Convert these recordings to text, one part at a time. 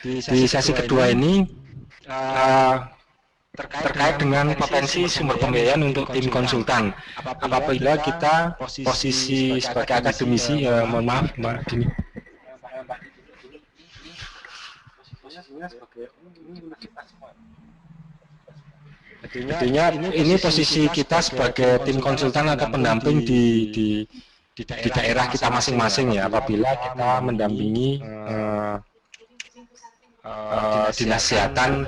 Di sesi kedua ini terkait dengan potensi sumber pembiayaan untuk tim konsultan. Apabila kita posisi sebagai akademisi, mohon maaf Mbak Dini. Artinya ini posisi kita sebagai tim konsultan atau pendamping di daerah kita masing-masing ya. Apabila kita mendampingi dinas kesehatan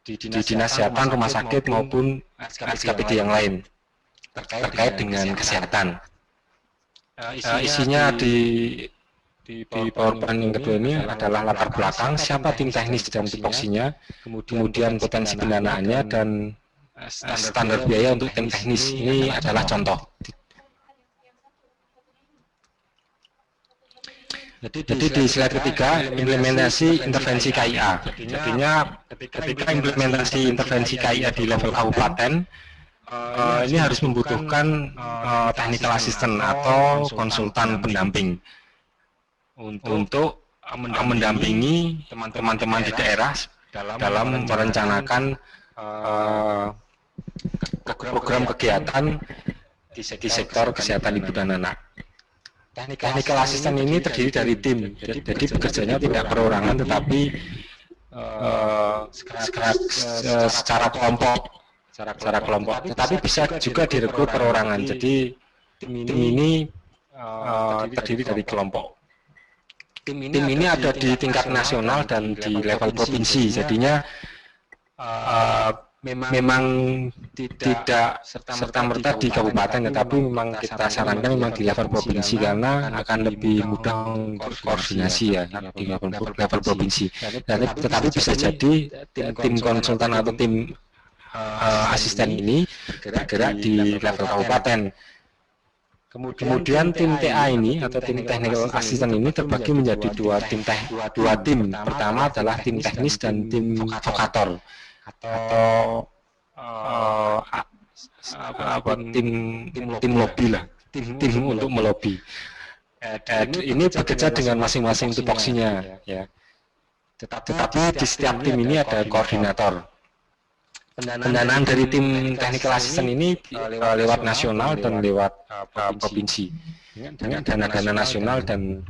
di dinas kesehatan, rumah sakit maupun SKPD yang lain terkait dengan kesehatan. Isinya di PowerPoint yang kedua ini adalah latar belakang, siapa tim teknis dan tupoksinya, kemudian potensi pendanaannya, dan standar biaya untuk tim teknis. Ini adalah contoh. Jadi di slide ketiga, implementasi intervensi KIA. Jadinya ketika implementasi intervensi KIA di level kabupaten, ini harus membutuhkan technical assistant atau konsultan pendamping untuk mendampingi teman-teman di daerah dalam merencanakan program kegiatan di sektor kesehatan ibu dan anak. Technical assistant ini terdiri dari tim, jadi bekerjanya tidak perorangan tetapi secara kelompok, tetapi bisa juga direkrut perorangan. Jadi tim ini terdiri dari kelompok. Tim ini ada di tingkat nasional dan di level provinsi, jadinya memang tidak serta-merta di kabupaten, tetapi memang kita sarankan memang di level provinsi karena akan lebih mudah untuk koordinasi ya di level provinsi. Tetapi bisa jadi tim konsultan atau tim asisten ini bergerak di level kabupaten. Kemudian tim TA ini atau tim technical assistant ini terbagi menjadi dua tim. Pertama adalah tim teknis dan tim advokator atau tim lobby lah, tim untuk melobi. Ini bekerja dengan masing-masing tupoksinya ya. Tetapi di setiap tim ini ada koordinator. Pendanaan dari tim technical assistant ini lewat nasional dan lewat provinsi, dengan dana-dana nasional dan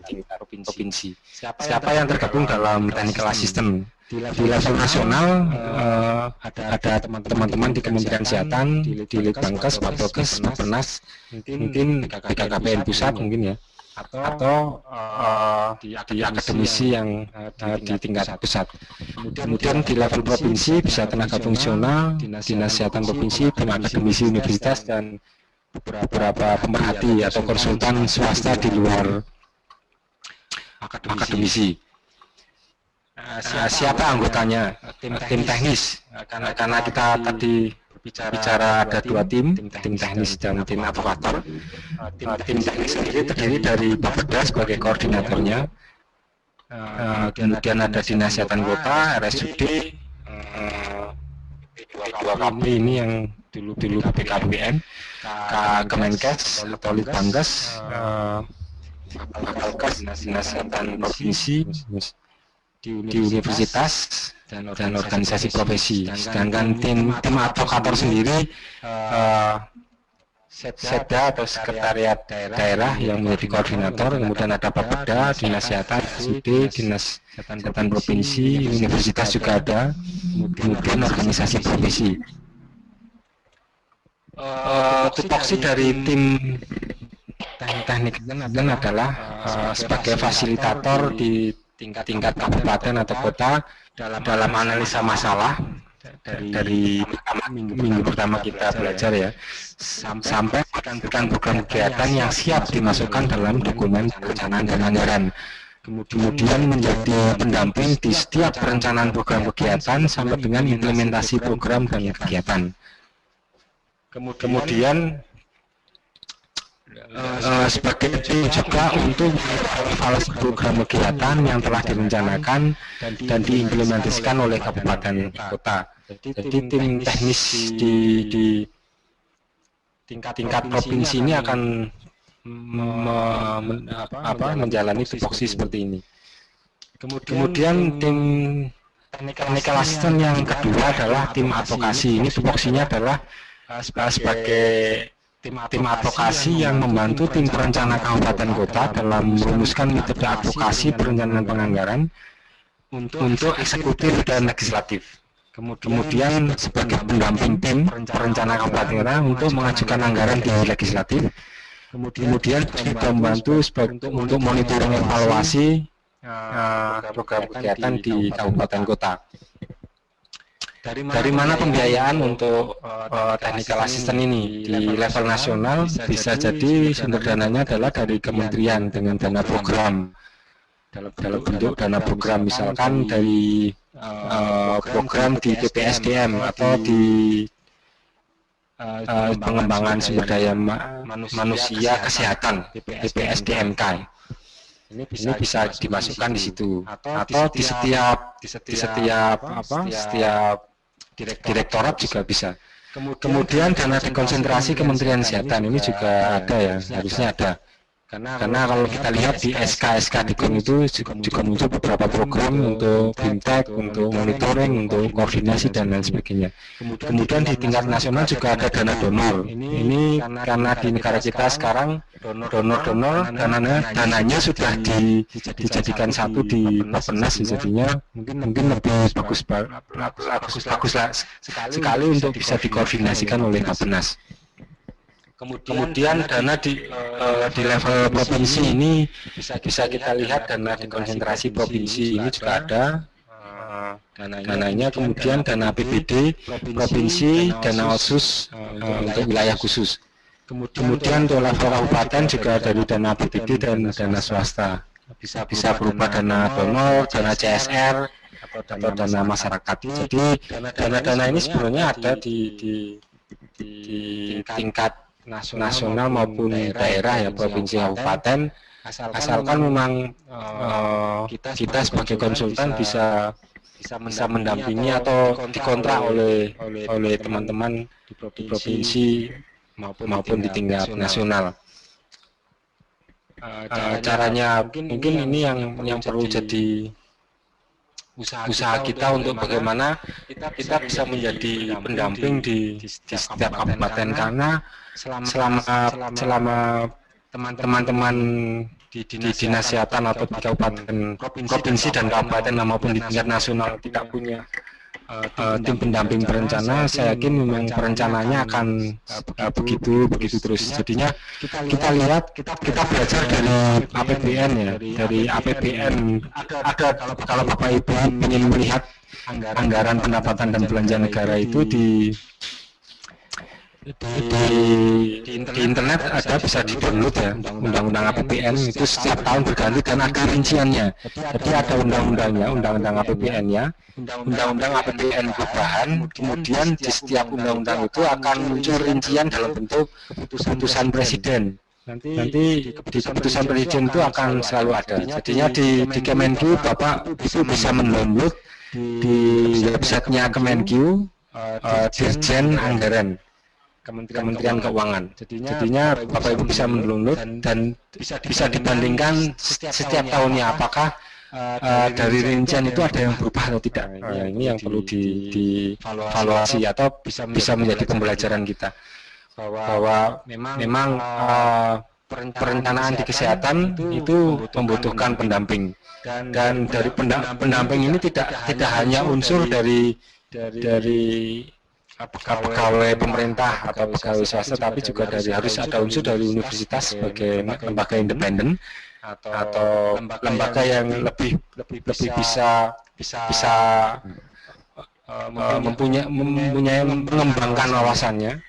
tingkat provinsi. Siapa yang tergabung dalam technical assistant? Di level nasional ada teman-teman di Kementerian Kesehatan, di Litbangkes, Bapokes, Bappenas, mungkin BKKBN pusat mungkin ya, atau di akademisi yang di tingkat pusat. Kemudian di level provinsi bisa tenaga fungsional, dinas kesehatan provinsi, tim akademisi universitas, dan beberapa pemerhati atau konsultan swasta di luar akademisi. Siapa anggotanya? Tim teknis, karena kita tadi bicara ada dua tim teknis dan tim advokator. Tim teknis sendiri terdiri dari Bapeda sebagai koordinatornya, kemudian ada dinas kesehatan kota, RSUD, P2KP ini yang dulu BKPN, Kemenkes atau Litbangkes, Bakalkes, dinas kesehatan provinsi, di universitas dan organisasi profesi. Sedangkan tim advokator sendiri Setda atau sekretariat daerah yang menjadi koordinator, kemudian ada Bapeda, dinas kesehatan, RSUD, dinas kesehatan provinsi, universitas juga ada, kemudian organisasi profesi. Tupoksi dari tim teknik adalah sebagai fasilitator di tingkat kabupaten atau kota dalam analisa masalah dari minggu pertama kita belajar ya, sampai program kegiatan yang siap dimasukkan dalam dokumen perencanaan dan anggaran. Kemudian menjadi pendamping di setiap perencanaan program kegiatan sampai dengan implementasi program dan kegiatan. Kemudian sebagai tim juga untuk evaluasi program kegiatan yang telah direncanakan dan diimplementasikan oleh kabupaten kota. Jadi tim teknis di tingkat provinsi ini akan menjalani tupoksi seperti ini. Kemudian tim technical assistant yang kedua adalah tim advokasi. Ini tupoksinya adalah sebagai tim advokasi yang membantu tim perencana kabupaten kota dalam merumuskan metode advokasi perencanaan penganggaran untuk eksekutif dan legislatif. Kemudian sebagai pendamping tim perencana kabupaten kota untuk mengajukan anggaran di legislatif. Kemudian juga membantu untuk monitoring evaluasi program kegiatan di kabupaten kota. Dari mana pembiayaan untuk technical assistant ini? Di level nasional bisa jadi sumber dananya adalah dari kementerian dengan dana program, dalam bentuk dana program, misalkan dari program di PPSDM atau di pengembangan sumber daya manusia kesehatan PPSDMK. Ini bisa dimasukkan di situ, atau di setiap direktorat juga bisa. Kemudian dana dekonsentrasi Kementerian Kesehatan ini juga ada ya, harusnya ada. Karena kalau kita lihat di SK Dikon itu juga muncul beberapa program untuk BIMTEK, untuk monitoring, untuk koordinasi dan lain sebagainya. Kemudian di tingkat nasional juga ada dana donor. Ini karena di negara kita sekarang donor dananya sudah dijadikan satu di Bappenas, jadinya mungkin lebih bagus sekali untuk bisa dikoordinasikan oleh Bappenas. Kemudian dana di level provinsi ini bisa kita lihat dana dekonsentrasi provinsi ini juga ada dananya. Kemudian dana APBD provinsi, dana otsus untuk wilayah khusus. Kemudian untuk level kabupaten juga dari dana APBD dan dana swasta. Bisa berupa dana donor, dana CSR atau dana masyarakat. Jadi dana-dana ini sebenarnya ada di tingkat nasional maupun daerah ya, provinsi, kabupaten, asalkan memang kita sebagai konsultan bisa mendampingi atau dikontrak oleh teman-teman di provinsi maupun di tingkat nasional. Caranya mungkin ini yang perlu jadi usaha kita untuk bagaimana kita bisa menjadi pendamping di setiap kabupaten, karena selama teman-teman di dinas kesehatan atau di kabupaten, provinsi dan kabupaten maupun di tingkat nasional tidak punya tim pendamping perencana, saya yakin memang perencananya akan begitu terus. Jadinya kita lihat, kita belajar dari APBN ya, dari APBN ada, kalau Bapak Ibu ingin melihat anggaran pendapatan dan belanja negara itu di internet ada, bisa di-download ya, undang-undang APBN itu setiap tahun berganti dan ada rinciannya. Jadi ada undang-undangnya, undang-undang APBN-nya, undang-undang APBN perubahan. Kemudian di setiap undang-undang itu akan muncul rincian dalam bentuk keputusan presiden. Nanti di keputusan presiden itu akan selalu ada. Jadinya di Kemenq Bapak itu bisa mendownload di websitenya Kemenq, Dirjen Anggaran Kementerian Keuangan. Jadinya Bapak Ibu bisa mendownload dan bisa dibandingkan setiap tahunnya apakah dari rincian itu ada yang berubah atau tidak. Ini yang perlu dievaluasi atau bisa menjadi pembelajaran kita bahwa memang perencanaan di kesehatan itu membutuhkan pendamping, dan dari pendamping ini tidak hanya unsur dari pegawai pemerintah atau pegawai swasta, tapi juga harus ada unsur dari universitas sebagai lembaga independen atau lembaga yang lebih bisa mempunyai mengembangkan wawasannya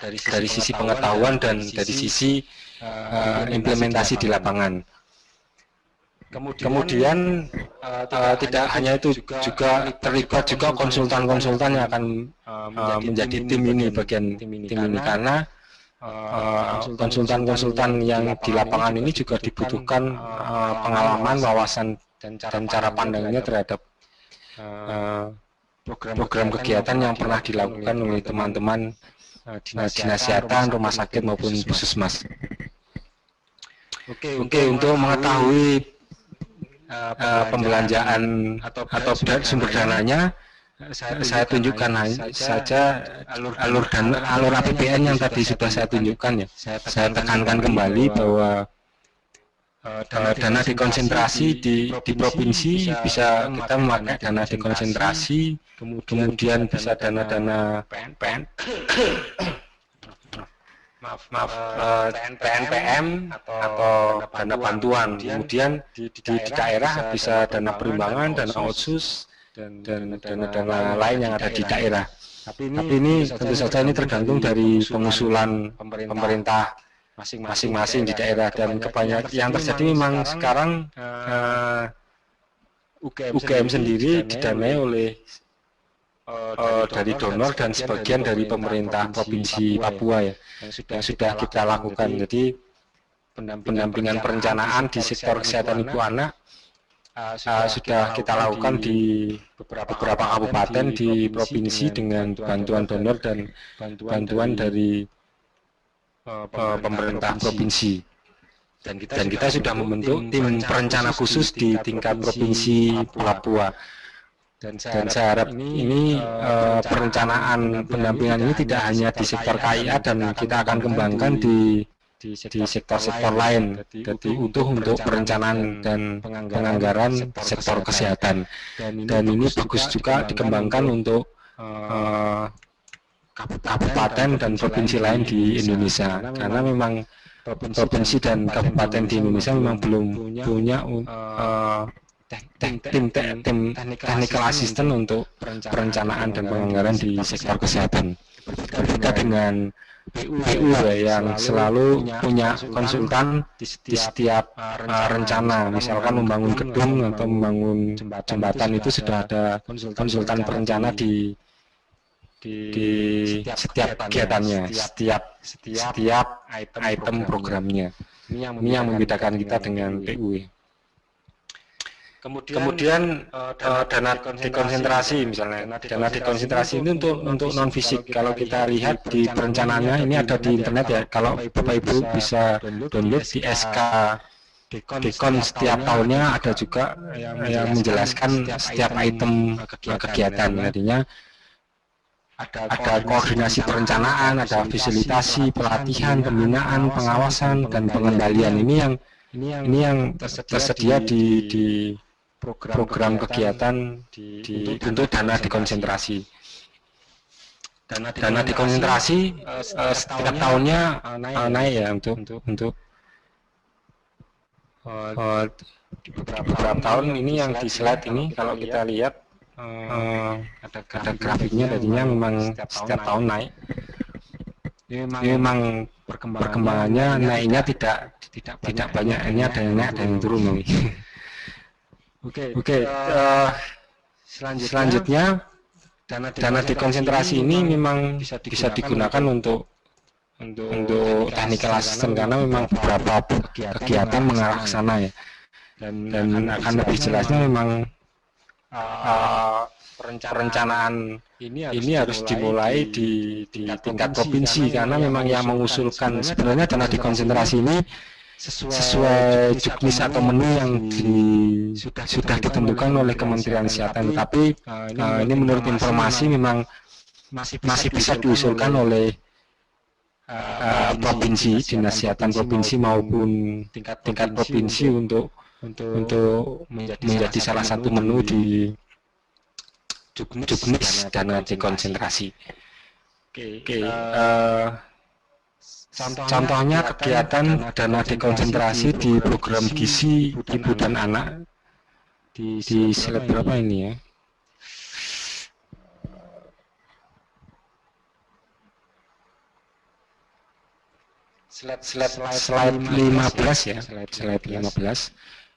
dari sisi pengetahuan dan dari sisi implementasi di lapangan. Kemudian tidak hanya itu, juga terlibat juga konsultan-konsultan yang akan menjadi tim ini, bagian tim ini, karena konsultan-konsultan yang di lapangan ini juga dibutuhkan pengalaman, wawasan dan cara pandangnya terhadap program kegiatan yang pernah dilakukan oleh teman-teman dinas kesehatan, rumah sakit maupun puskesmas. Oke, untuk mengetahui pembelanjaan atau sumber dananya, saya tunjukkan saja alur APBN yang tadi sudah saya tunjukkan ya. Saya tekankan kembali bahwa dana dekonsentrasi di provinsi bisa kita memakai dana dekonsentrasi, kemudian bisa dana-dana PNPM atau dana bantuan. Kemudian di daerah bisa dana perimbangan, dana otsus, dan dana-dana lain yang ada di daerah. Tapi ini tentu saja ini tergantung dari pengusulan pemerintah masing-masing di daerah, dan kebanyakan yang terjadi memang sekarang UGM sendiri didanai oleh dari donor dan sebagian dari pemerintah Provinsi Papua ya, yang sudah kita lakukan. Jadi pendampingan perencanaan di sektor kesehatan ibu anak sudah kita lakukan di beberapa kabupaten di provinsi dengan bantuan donor dan bantuan dari pemerintah provinsi. Dan kita sudah membentuk tim perencana khusus di tingkat provinsi Papua. Dan saya harap ini perencanaan pendampingan ini tidak hanya di sektor KIA, dan kita akan kembangkan di sektor-sektor lain. Jadi utuh untuk perencanaan dan penganggaran sektor kesehatan. Dan ini bagus juga dikembangkan untuk kabupaten dan provinsi lain di Indonesia, karena memang provinsi dan kabupaten di Indonesia memang belum punya tim technical assistant untuk perencanaan dan penganggaran di sektor kesehatan. Berbeda dengan PU yang selalu punya konsultan di setiap rencana, misalkan membangun gedung atau membangun jembatan, itu sudah ada konsultan perencana di setiap kegiatannya, setiap item programnya. Ini yang membedakan kita dengan PU. Kemudian dana dekonsentrasi, misalnya dana dekonsentrasi ini untuk non fisik. Kalau kita lihat di perencanaannya, ini ada di internet ya. Kalau Bapak Ibu bisa download di SK Dekon setiap tahunnya, ada juga yang menjelaskan setiap item kegiatan. Artinya ada koordinasi perencanaan, ada fasilitasi, pelatihan, pembinaan, pengawasan, dan pengembalian. Ini yang tersedia di program kegiatan untuk dana dekonsentrasi. Dana dekonsentrasi setiap tahunnya naik ya untuk beberapa tahun ini. Yang di slide ini kalau kita lihat ada grafiknya, tadinya memang setiap tahun naik. Ini memang perkembangannya naiknya tidak banyak, ini ada yang naik, ada yang turun nih. Oke, selanjutnya dana dekonsentrasi ini memang bisa digunakan untuk technical assistant, karena memang beberapa kegiatan mengarah ke sana ya. Dan akan lebih jelasnya memang perencanaan ini harus dimulai di tingkat provinsi, karena memang yang mengusulkan sebenarnya dana dekonsentrasi ini sesuai juknis atau menu yang sudah ditentukan oleh Kementerian Kesehatan. Tapi ini menurut informasi memang masih bisa diusulkan oleh provinsi, dinas kesehatan provinsi maupun tingkat provinsi untuk menjadi salah satu menu di juknis dana dekonsentrasi. Contohnya kegiatan dana dekonsentrasi di program gizi ibu dan anak di slide berapa ini ya? Slide 15 ya, slide 15.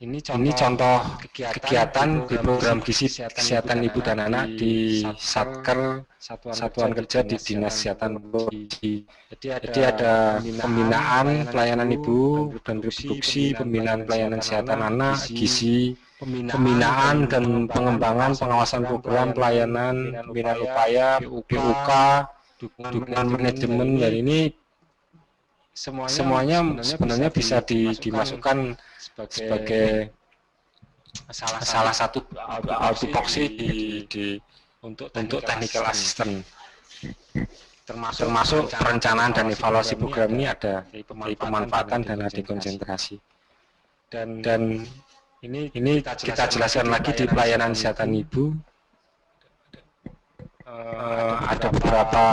Ini contoh kegiatan di program gizi kesehatan ibu dan anak di Satker, Satuan Kerja di Dinas Kesehatan Provinsi. Jadi ada pembinaan pelayanan ibu dan reproduksi, pembinaan pelayanan kesehatan anak, gizi, pembinaan dan pengembangan pengawasan program pelayanan, pembinaan upaya, PUK, dukungan manajemen, dan ini semuanya sebenarnya bisa dimasukkan sebagai salah satu tupoksi untuk technical assistant. Termasuk perencanaan dan evaluasi program ini ada di pemanfaatan dana dekonsentrasi. Dan ini kita jelaskan lagi di pelayanan kesehatan ibu. Ada beberapa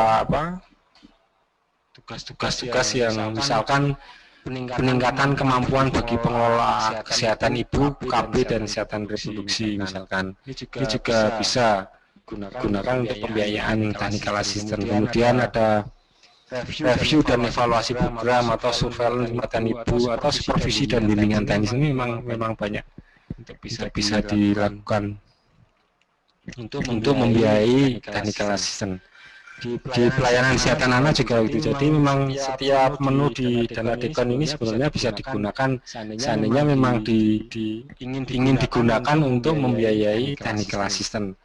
tugas-tugas yang misalkan peningkatan kemampuan bagi pengelola kesehatan ibu, KB dan kesehatan reproduksi misalkan. Ini juga bisa gunakan untuk pembiayaan technical assistant. Kemudian ada review dan evaluasi program atau surveillance kesehatan ibu atau supervisi dan bimbingan teknis. Ini memang banyak untuk bisa dilakukan untuk membiayai technical assistant. Di pelayanan kesehatan anak juga itu. Jadi memang setiap menu di dana dekon ini sebenarnya bisa digunakan seandainya memang ingin digunakan untuk membiayai technical assistant.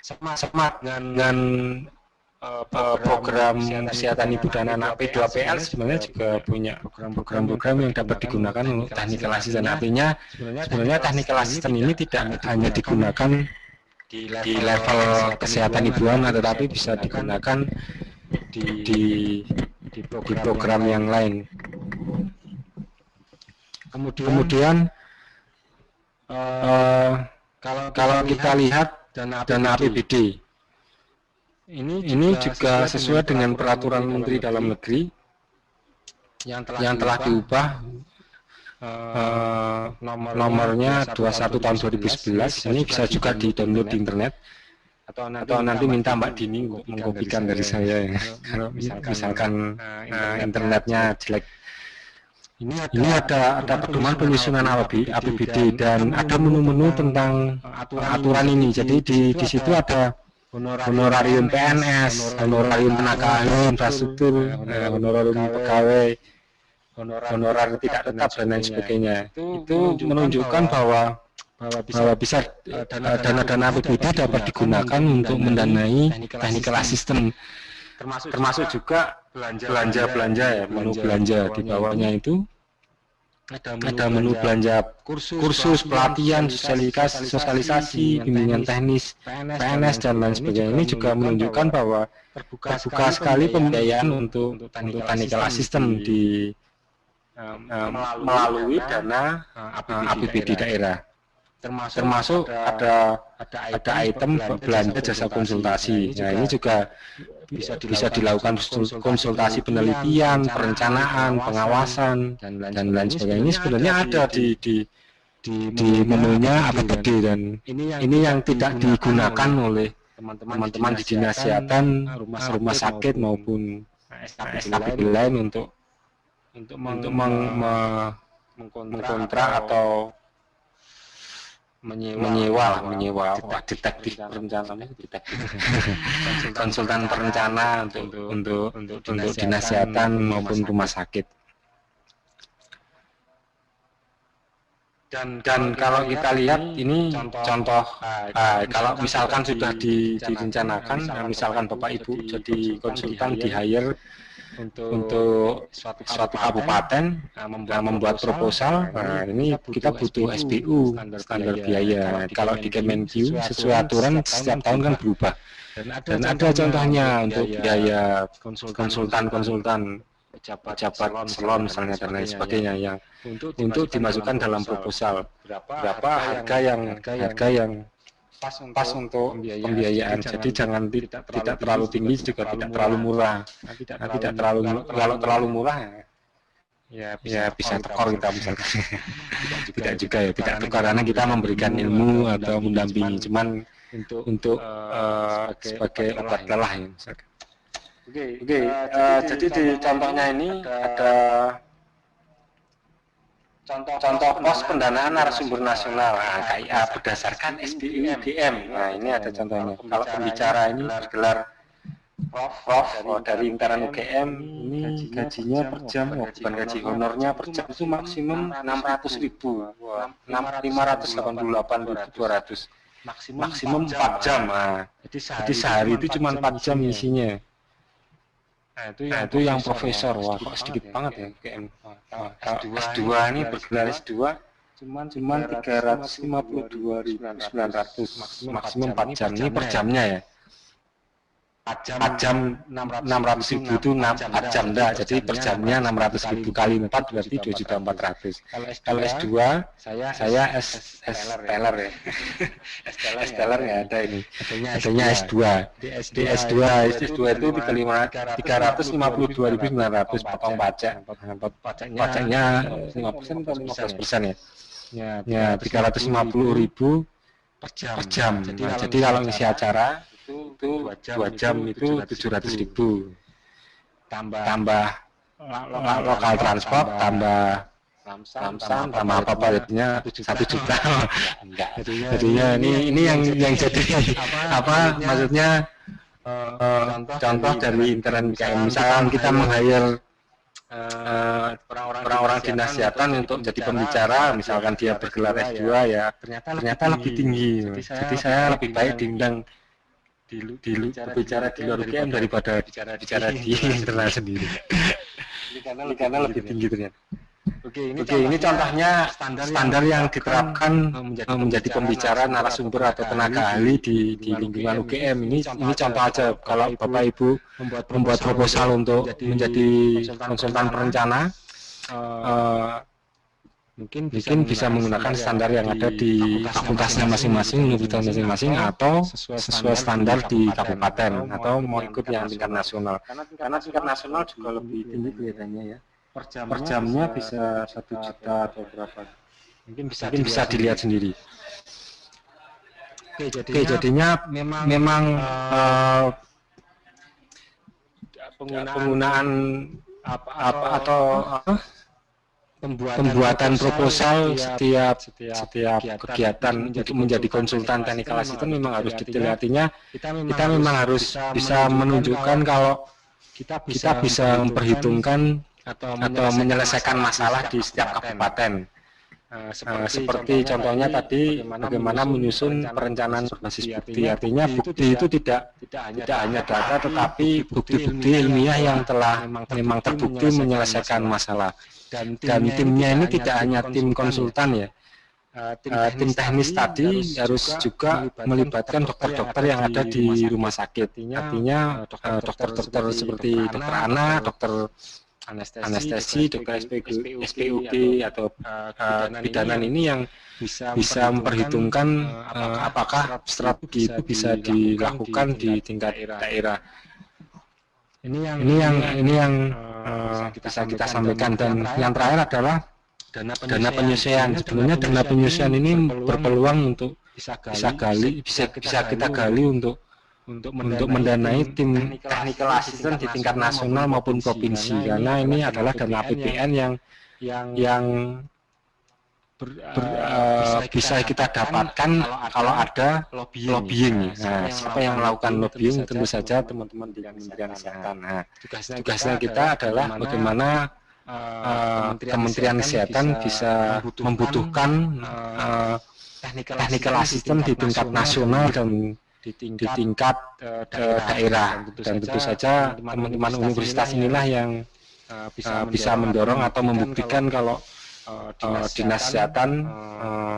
Sama dengan program kesehatan ibu dan anak P2PL sebenarnya juga punya program-program yang dapat digunakan untuk technical assistant. Artinya sebenarnya technical assistant ini tidak hanya digunakan di level kesehatan ibuan, tetapi bisa digunakan di program yang lain. Kemudian kalau kita lihat dana APBD, ini juga sesuai dengan peraturan Menteri Dalam Negeri yang telah diubah nomornya 21 tahun 2011. Ini bisa juga di-download di internet atau nanti minta Mbak Dini untuk mengkopikan dari saya ya. Kalau misalkan internetnya jelek. Ini ada pedoman penyusunan APBD dan ada menu-menu tentang aturan ini. Jadi di situ ada honorarium PNS, honorarium tenaga ahli infrastruktur, honorarium pegawai, honorar tidak tetap dan lain sebagainya. Itu menunjukkan bahwa bisa dana-dana APBD dapat digunakan untuk mendanai technical assistant, termasuk juga belanja-belanja ya, menu belanja. Di bawahnya itu ada menu belanja kursus, pelatihan, sosialisasi, bimbingan teknis, PNS dan lain sebagainya. Ini juga menunjukkan bahwa terbuka sekali pembiayaan untuk technical assistant melalui dana APBD daerah. Termasuk ada item belanja jasa konsultasi. Nah, ini juga bisa dilakukan konsultasi penelitian, perencanaan, pengawasan dan lain sebagainya. Ini sebenarnya ada di menunya APBD, dan ini yang tidak digunakan oleh teman-teman di dinas kesehatan, rumah sakit maupun SKPD lain untuk mengkontrak atau menyewa detektif perencanaan, konsultan perencana untuk dinas kesehatan maupun rumah sakit. Dan kalau kita lihat ini contoh, kalau misalkan sudah direncanakan, misalkan Bapak Ibu jadi konsultan di hire untuk suatu kabupaten membuat proposal. Nah, ini kita butuh SBU, standar biaya. Kalau di Kemenkyu sesuai aturan setiap tahun kan berubah. Dan ada contohnya untuk biaya konsultan pejabat salon misalnya dan lain sebagainya yang untuk dimasukkan dalam proposal. Berapa harga yang pas untuk pembiayaan. Jadi jangan tidak terlalu tinggi juga tidak terlalu murah. Kalau terlalu murah ya bisa tekor kita misalkan. Tidak juga ya, tidak tekor karena kita memberikan ilmu atau mendampingi, cuman untuk sebagai obat lelah ya misalkan. Oke, jadi di contohnya ini ada contoh pos pendanaan narasumber nasional, KIA berdasarkan SBU UGM. Nah, ini ada contohnya. Kalau pembicara ini bergelar Prof dari interan UGM, ini gajinya per jam, bukan gaji, honornya per jam itu maksimum 600.000, 588.200, maksimum 4 jam. Nah, jadi sehari itu cuma 4 jam isinya. Nah, itu yang profesor. Wah, kok sedikit banget ya UGM. S2 ini bergelar S2 cuman 352.900 maksimum 4 jam. Ini per jamnya ya. 4 jam 600.000 itu 4 jam enggak, jadi per jamnya 600.000 kali 4 berarti 2.400.000. Kalau S2 saya S-teller ya. S-teller nggak ada ini, adanya S2. Di S2 itu 352.900 potong pajak. Pajaknya 5% atau 15% ya. Ya 350.000 per jam. Nah, jadi kalau ngisi acara itu 2 jam itu 700.000 tambah lokal transport, tambah lamsam, tambah apa jadinya 1 juta. Enggak. Jadinya ini yang jadi apa maksudnya contoh dari intern kayak misalkan kita meng-hire orang-orang dinas kesehatan untuk jadi pembicara, misalkan dia bergelar S2 ya ternyata lebih tinggi. Jadi saya lebih baik diundang berbicara di luar UGM daripada bicara di internal sendiri. Ini karena lebih tinggi ternyata. Oke, ini contohnya standar yang diterapkan menjadi pembicara, narasumber atau tenaga ahli di lingkungan UGM. Ini contoh aja. Kalau Bapak Ibu membuat proposal untuk menjadi konsultan perencana, mungkin bisa menggunakan standar yang ada di fakultasnya masing-masing, universitas masing-masing, atau sesuai standar di kabupaten, atau mau ikut yang tingkat nasional. Karena tingkat nasional juga lebih tinggi kelihatannya ya. Per jamnya bisa 1 juta atau berapa. Mungkin bisa dilihat sendiri. Oke, jadinya memang penggunaan pembuatan proposal setiap kegiatan untuk menjadi konsultan technical assistant memang harus detail. Artinya kita memang harus bisa menunjukkan kalau kita bisa memperhitungkan atau menyelesaikan masalah di setiap kabupaten. Seperti contohnya tadi bagaimana menyusun perencanaan berbasis bukti. Artinya bukti itu tidak hanya data, tetapi bukti-bukti ilmiah yang telah memang terbukti menyelesaikan masalah. Dan timnya ini tidak hanya tim konsultan ya, tim teknis tadi harus juga melibatkan dokter-dokter yang ada di rumah sakit. Artinya dokter-dokter seperti dokter anak, dokter anestesi, dokter SPUG atau kebidanan ini yang bisa memperhitungkan apakah strategi itu bisa dilakukan di tingkat daerah. Ini yang bisa kita sampaikan. Dan yang terakhir adalah dana penyesuaian. Sebenarnya dana penyesuaian ini berpeluang untuk bisa kita gali untuk mendanai tim technical assistant di tingkat nasional maupun provinsi, karena ini adalah dana APBN yang bisa kita dapatkan kalau ada lobbying. Nah, siapa yang melakukan lobbying? Tentu saja teman-teman di Kementerian Kesehatan. Nah, tugasnya kita adalah bagaimana Kementerian Kesehatan bisa membutuhkan technical assistant di tingkat nasional dan di tingkat daerah. Dan tentu saja teman-teman universitas inilah yang bisa mendorong atau membuktikan kalau Dinas Kesehatan,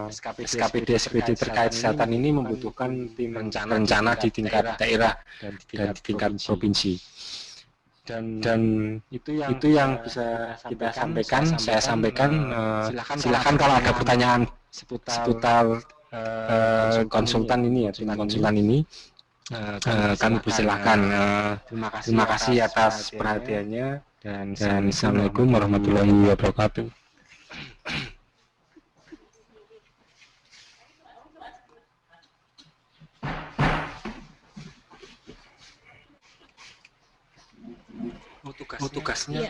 SKPD, SPD terkait kesehatan ini membutuhkan tim rencana di tingkat daerah dan di tingkat provinsi. Dan itu yang bisa kita sampaikan, saya sampaikan. Silakan kalau ada pertanyaan seputar konsultan ini ya, tim konsultan ini, kami persilakan. Terima kasih atas perhatiannya, dan Assalamualaikum warahmatullahi wabarakatuh. Tugasnya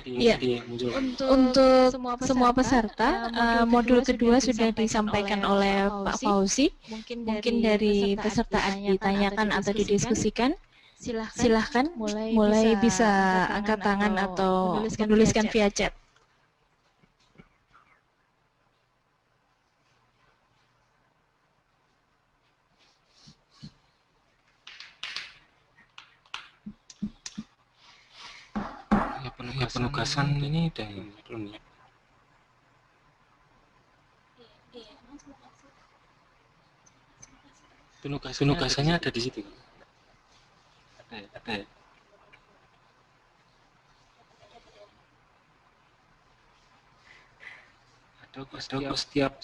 untuk semua peserta, modul kedua sudah disampaikan oleh Pak Fauzi. Mungkin dari peserta ditanyakan atau didiskusikan. Silahkan mulai bisa angkat tangan atau menuliskan via chat. Penugasan ini udah belum ya? Penugasannya ada di situ. Ada ya. Ada setiap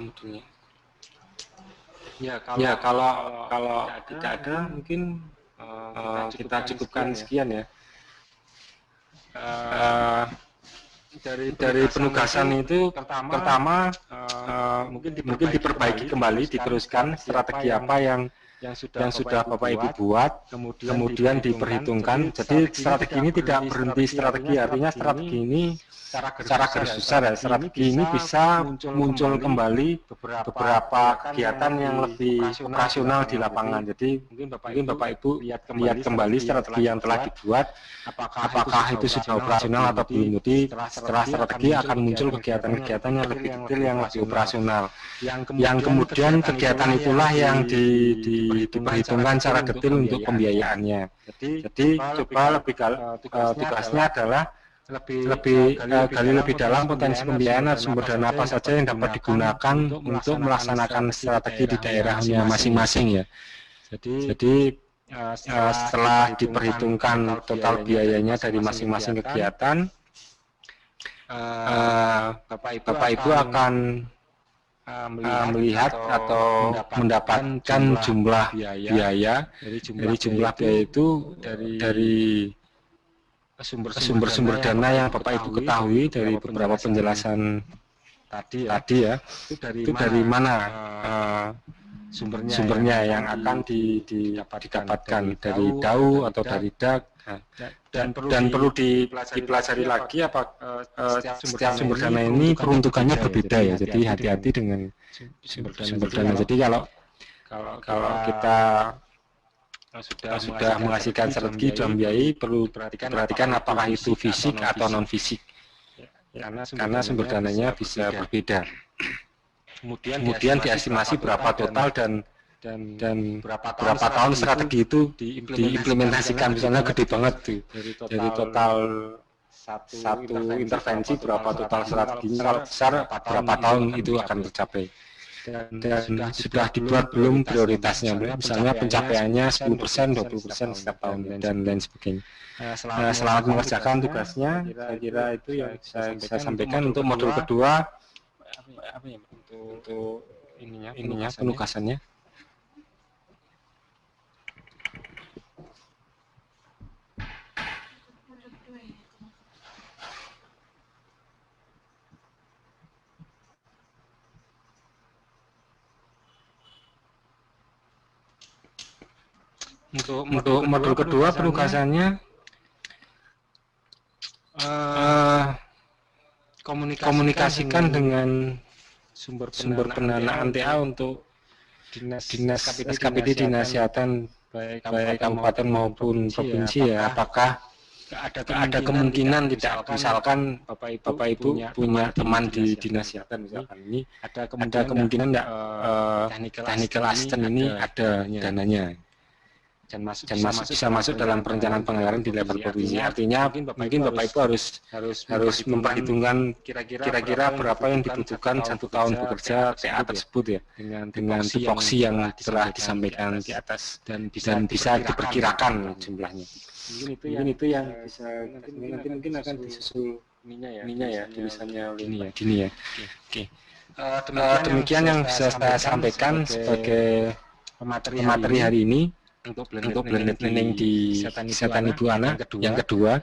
modulnya. Ya kalau tidak ada mungkin kita cukupkan sekian ya. Dari penugasan itu pertama mungkin diperbaiki kembali, diteruskan strategi apa yang sudah Bapak Ibu buat, kemudian diperhitungkan. Jadi strategi ini tidak berhenti strategi, artinya strategi ini secara garis besar ya, strategi ini bisa muncul kembali beberapa kegiatan yang lebih operasional di lapangan. Jadi mungkin Bapak Ibu lihat kembali strategi yang telah dibuat, apakah itu sudah operasional atau belum. Jadi setelah strategi akan muncul kegiatan-kegiatan yang lebih detail, yang lebih operasional. Yang kemudian kegiatan itulah yang diperhitungkan secara detail untuk pembiayaannya. Jadi coba tugasnya adalah lebih gali lebih dalam potensi pembiayaan atau sumber dana apa saja yang dapat digunakan untuk melaksanakan strategi di daerahnya masing-masing ya. Jadi setelah diperhitungkan total biayanya dari masing-masing kegiatan, Bapak Ibu akan melihat atau mendapatkan jumlah biaya. Dari jumlah biaya itu dari sumber-sumber dana yang Bapak Ibu ketahui dari beberapa penjelasan tadi ya, itu dari mana sumbernya yang akan didapatkan, dari DAU atau dari DAG, dan perlu dipelajari lagi apa setiap sumber dana ini peruntukannya berbeda ya. Jadi hati-hati dengan sumber dana. Jadi kalau kita sudah menghasilkan strategi dalam biaya, perlu diperhatikan apakah itu fisik atau non fisik, karena sumber dananya bisa berbeda. Kemudian diestimasi berapa total dan berapa tahun strategi itu diimplementasikan. Misalnya gede banget tuh, dari total satu intervensi berapa total strateginya, kalau besar berapa tahun itu akan tercapai. Dan sudah dibuat belum prioritasnya, misalnya pencapaiannya 10%, 20% setiap tahun, dan lain sebagainya. Selamat mengerjakan tugasnya, saya kira itu yang saya sampaikan. Untuk modul kedua, untuk ininya penugasannya. Untuk modul kedua penugasannya komunikasikan dengan sumber pendanaan TA untuk dinas SKPD, dinas kesehatan baik kabupaten maupun provinsi ya. Apakah ada kemungkinan tidak, misalkan Bapak Ibu punya teman di dinas kesehatan misalkan, ini ada kemungkinan tidak technical assistant ini ada dananya dan bisa masuk dalam perencanaan penganggaran di level provinsi. Artinya mungkin Bapak Ibu harus memperhitungkan kira-kira berapa yang dibutuhkan 1 tahun bekerja TA tersebut ya, dengan tupoksi yang telah disampaikan di atas, dan bisa diperkirakan jumlahnya. Mungkin itu yang bisa nanti mungkin akan disusul ininya ya, tulisannya oleh Dini ya. Oke. Demikian yang bisa saya sampaikan sebagai materi hari ini untuk blended learning di kesehatan ibu anak. Yang kedua,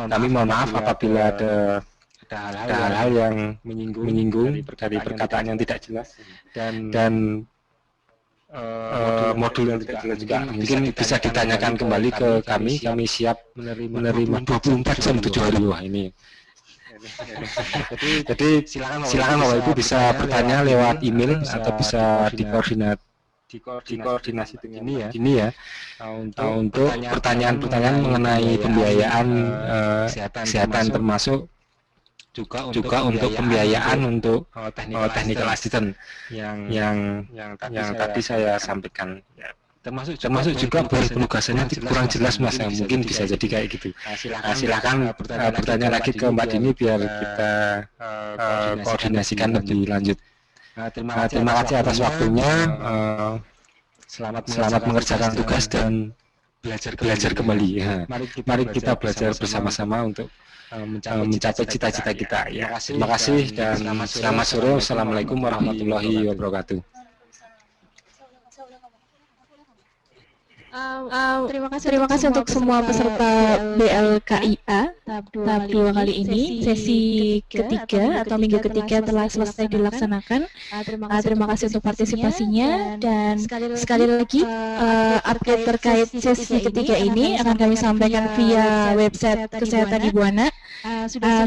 kami mohon maaf apabila ada hal-hal yang menyinggung dari perkataan yang tidak jelas, dan modul yang tidak jelas juga mungkin bisa ditanyakan kembali ke kami. Kami siap menerima 24 jam 7 hari. Wah ini. Jadi silakan Bapak Ibu bisa bertanya lewat email atau bisa dikoordinasi dengan ini ya, untuk pertanyaan-pertanyaan mengenai pembiayaan kesehatan, termasuk juga untuk pembiayaan untuk technical assistant yang tadi saya sampaikan ya. Termasuk juga boleh penugasannya kurang jelas Mas, mungkin bisa jadi kayak gitu. Silahkan bertanya lagi ke Mbak Dini biar kita koordinasikan lebih lanjut. Terima kasih atas waktunya. Selamat mengerjakan tugas dan belajar kembali. Ya. Mari kita belajar bersama-sama untuk mencapai cita-cita kita. Ya. Terima kasih dan selamat sore. Wassalamualaikum warahmatullahi wabarakatuh. Terima kasih untuk semua peserta BLKIA tahap 2 kali ini. Sesi ketiga atau minggu ketiga telah selesai dilaksanakan. Terima kasih untuk partisipasinya dan sekali lagi update terkait sesi ketiga ini akan kami sampaikan via website Kesehatan Ibu Anak.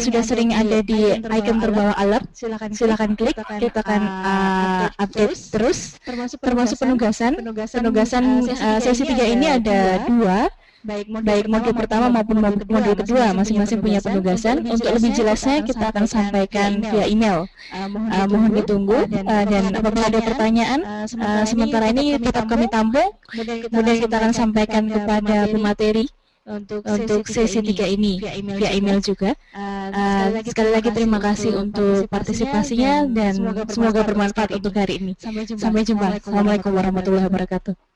Sudah sering ada di icon terbawah alert. Silakan klik, kita akan update terus. Termasuk penugasan sesi 3 ini ada 2, baik modul pertama maupun modul kedua, masing-masing punya penugasan. Untuk lebih jelasnya kita akan sampaikan via email. Mohon ditunggu dan apabila ada pertanyaan, sementara ini tetap kami tampung, kemudian kita akan sampaikan kepada pemateri untuk sesi 3 ini via email juga. Sekali lagi terima kasih untuk partisipasinya dan semoga bermanfaat untuk hari ini. Sampai jumpa. Assalamualaikum warahmatullahi wabarakatuh.